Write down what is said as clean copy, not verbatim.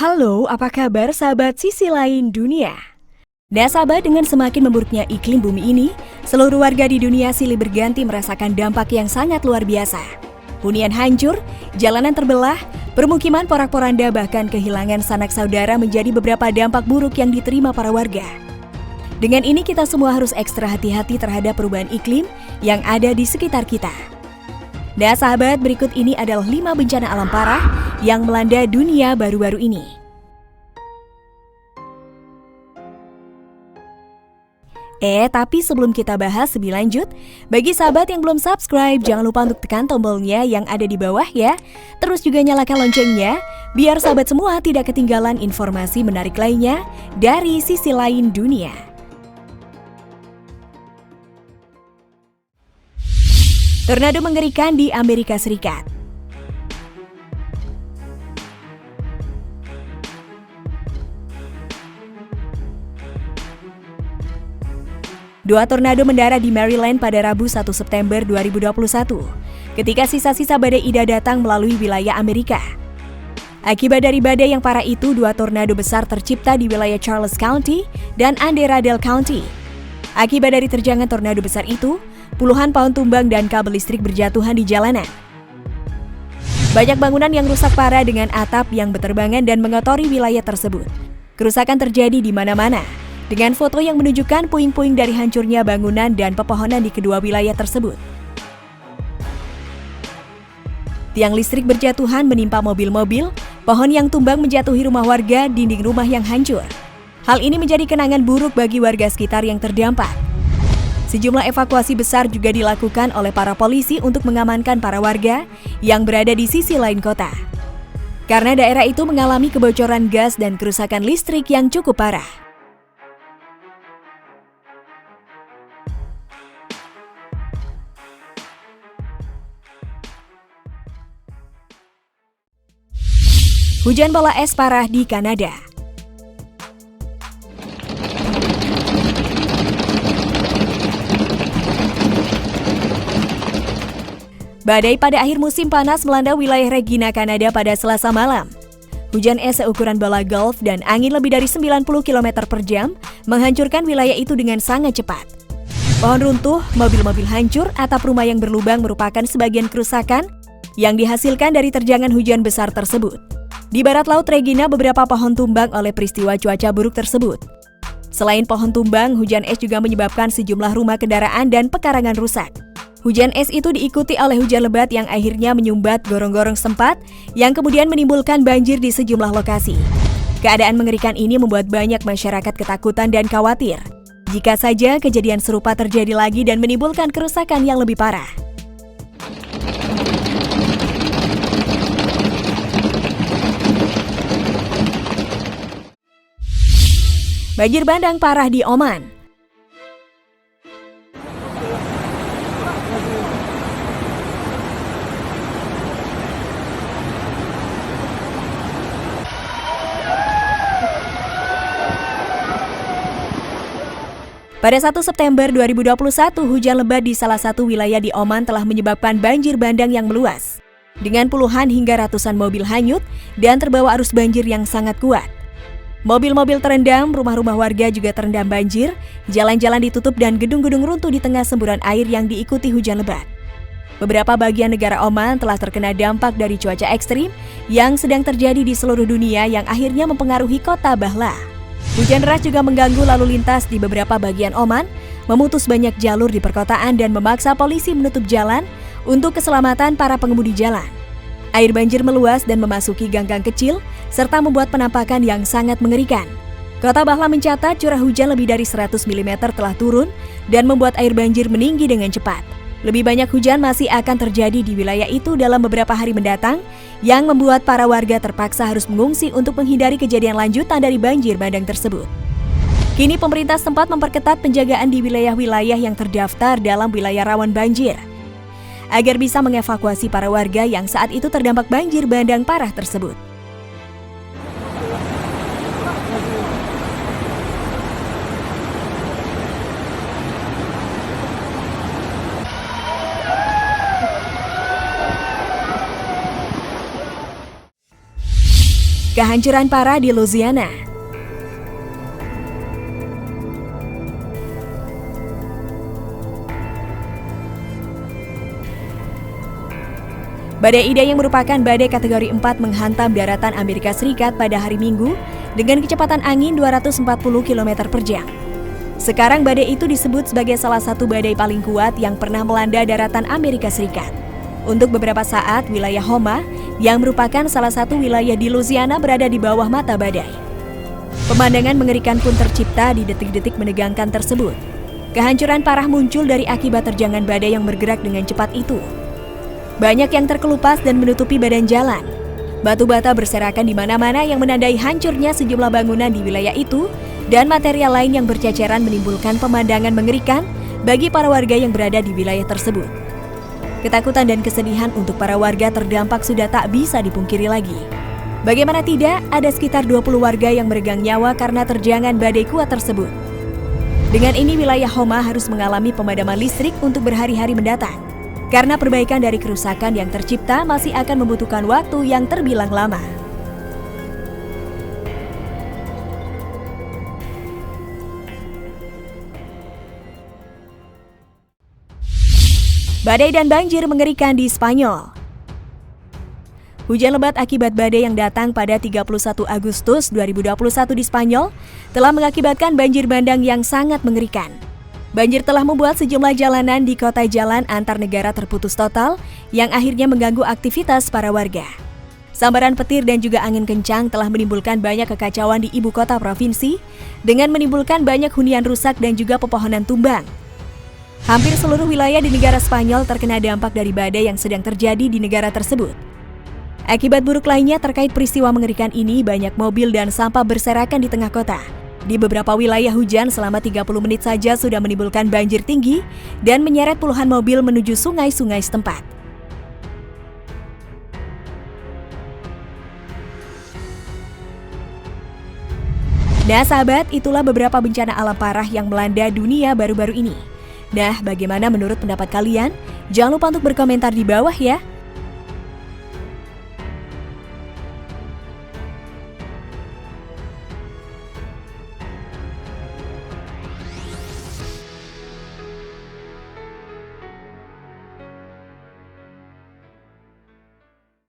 Halo, apa kabar sahabat sisi lain dunia? Nah sahabat, dengan semakin memburuknya iklim bumi ini, seluruh warga di dunia silih berganti merasakan dampak yang sangat luar biasa. Hunian hancur, jalanan terbelah, permukiman porak-poranda bahkan kehilangan sanak saudara menjadi beberapa dampak buruk yang diterima para warga. Dengan ini kita semua harus ekstra hati-hati terhadap perubahan iklim yang ada di sekitar kita. Nah sahabat, berikut ini adalah 5 bencana alam parah yang melanda dunia baru-baru ini. Tapi sebelum kita bahas lebih lanjut, bagi sahabat yang belum subscribe, jangan lupa untuk tekan tombolnya yang ada di bawah ya. Terus juga nyalakan loncengnya, biar sahabat semua tidak ketinggalan informasi menarik lainnya dari sisi lain dunia. Tornado mengerikan di Amerika Serikat. Dua tornado mendarat di Maryland pada Rabu 1 September 2021, ketika sisa-sisa badai Ida datang melalui wilayah Amerika. Akibat dari badai yang parah itu, dua tornado besar tercipta di wilayah Charles County dan Anne-Arundel County. Akibat dari terjangan tornado besar itu, puluhan pohon tumbang dan kabel listrik berjatuhan di jalanan. Banyak bangunan yang rusak parah dengan atap yang berterbangan dan mengotori wilayah tersebut. Kerusakan terjadi di mana-mana, dengan foto yang menunjukkan puing-puing dari hancurnya bangunan dan pepohonan di kedua wilayah tersebut. Tiang listrik berjatuhan menimpa mobil-mobil, pohon yang tumbang menjatuhi rumah warga, dinding rumah yang hancur. Hal ini menjadi kenangan buruk bagi warga sekitar yang terdampak. Sejumlah evakuasi besar juga dilakukan oleh para polisi untuk mengamankan para warga yang berada di sisi lain kota. Karena daerah itu mengalami kebocoran gas dan kerusakan listrik yang cukup parah. Hujan bola es parah di Kanada. Badai pada akhir musim panas melanda wilayah Regina, Kanada pada Selasa malam. Hujan es seukuran bola golf dan angin lebih dari 90 km per jam menghancurkan wilayah itu dengan sangat cepat. Pohon runtuh, mobil-mobil hancur, atap rumah yang berlubang merupakan sebagian kerusakan yang dihasilkan dari terjangan hujan besar tersebut. Di barat laut Regina, beberapa pohon tumbang oleh peristiwa cuaca buruk tersebut. Selain pohon tumbang, hujan es juga menyebabkan sejumlah rumah kendaraan dan pekarangan rusak. Hujan es itu diikuti oleh hujan lebat yang akhirnya menyumbat gorong-gorong sempat, yang kemudian menimbulkan banjir di sejumlah lokasi. Keadaan mengerikan ini membuat banyak masyarakat ketakutan dan khawatir jika saja kejadian serupa terjadi lagi dan menimbulkan kerusakan yang lebih parah. Banjir bandang parah di Oman. Pada 1 September 2021, hujan lebat di salah satu wilayah di Oman telah menyebabkan banjir bandang yang meluas, dengan puluhan hingga ratusan mobil hanyut dan terbawa arus banjir yang sangat kuat. Mobil-mobil terendam, rumah-rumah warga juga terendam banjir, jalan-jalan ditutup dan gedung-gedung runtuh di tengah semburan air yang diikuti hujan lebat. Beberapa bagian negara Oman telah terkena dampak dari cuaca ekstrim yang sedang terjadi di seluruh dunia yang akhirnya mempengaruhi kota Bahla. Hujan deras juga mengganggu lalu lintas di beberapa bagian Oman, memutus banyak jalur di perkotaan dan memaksa polisi menutup jalan untuk keselamatan para pengemudi jalan. Air banjir meluas dan memasuki gang-gang kecil, serta membuat penampakan yang sangat mengerikan. Kota Bahla mencatat curah hujan lebih dari 100 mm telah turun dan membuat air banjir meninggi dengan cepat. Lebih banyak hujan masih akan terjadi di wilayah itu dalam beberapa hari mendatang, yang membuat para warga terpaksa harus mengungsi untuk menghindari kejadian lanjutan dari banjir bandang tersebut. Kini pemerintah sempat memperketat penjagaan di wilayah-wilayah yang terdaftar dalam wilayah rawan banjir, agar bisa mengevakuasi para warga yang saat itu terdampak banjir bandang parah tersebut. Kehancuran parah di Louisiana. Badai Ida yang merupakan badai kategori 4 menghantam daratan Amerika Serikat pada hari Minggu dengan kecepatan angin 240 km per jam. Sekarang badai itu disebut sebagai salah satu badai paling kuat yang pernah melanda daratan Amerika Serikat. Untuk beberapa saat, wilayah Houma, yang merupakan salah satu wilayah di Louisiana, berada di bawah mata badai. Pemandangan mengerikan pun tercipta di detik-detik menegangkan tersebut. Kehancuran parah muncul dari akibat terjangan badai yang bergerak dengan cepat itu. Banyak yang terkelupas dan menutupi badan jalan. Batu bata berserakan di mana-mana yang menandai hancurnya sejumlah bangunan di wilayah itu, dan material lain yang berceceran menimbulkan pemandangan mengerikan bagi para warga yang berada di wilayah tersebut. Ketakutan dan kesedihan untuk para warga terdampak sudah tak bisa dipungkiri lagi. Bagaimana tidak, ada sekitar 20 warga yang meregang nyawa karena terjangan badai kuat tersebut. Dengan ini, wilayah Houma harus mengalami pemadaman listrik untuk berhari-hari mendatang. Karena perbaikan dari kerusakan yang tercipta masih akan membutuhkan waktu yang terbilang lama. Badai dan banjir mengerikan di Spanyol. Hujan lebat akibat badai yang datang pada 31 Agustus 2021 di Spanyol telah mengakibatkan banjir bandang yang sangat mengerikan. Banjir telah membuat sejumlah jalanan di kota jalan antar negara terputus total yang akhirnya mengganggu aktivitas para warga. Sambaran petir dan juga angin kencang telah menimbulkan banyak kekacauan di ibu kota provinsi dengan menimbulkan banyak hunian rusak dan juga pepohonan tumbang. Hampir seluruh wilayah di negara Spanyol terkena dampak dari badai yang sedang terjadi di negara tersebut. Akibat buruk lainnya terkait peristiwa mengerikan ini, banyak mobil dan sampah berserakan di tengah kota. Di beberapa wilayah hujan selama 30 menit saja sudah menimbulkan banjir tinggi dan menyeret puluhan mobil menuju sungai-sungai setempat. Nah sahabat, itulah beberapa bencana alam parah yang melanda dunia baru-baru ini. Nah, bagaimana menurut pendapat kalian? Jangan lupa untuk berkomentar di bawah ya.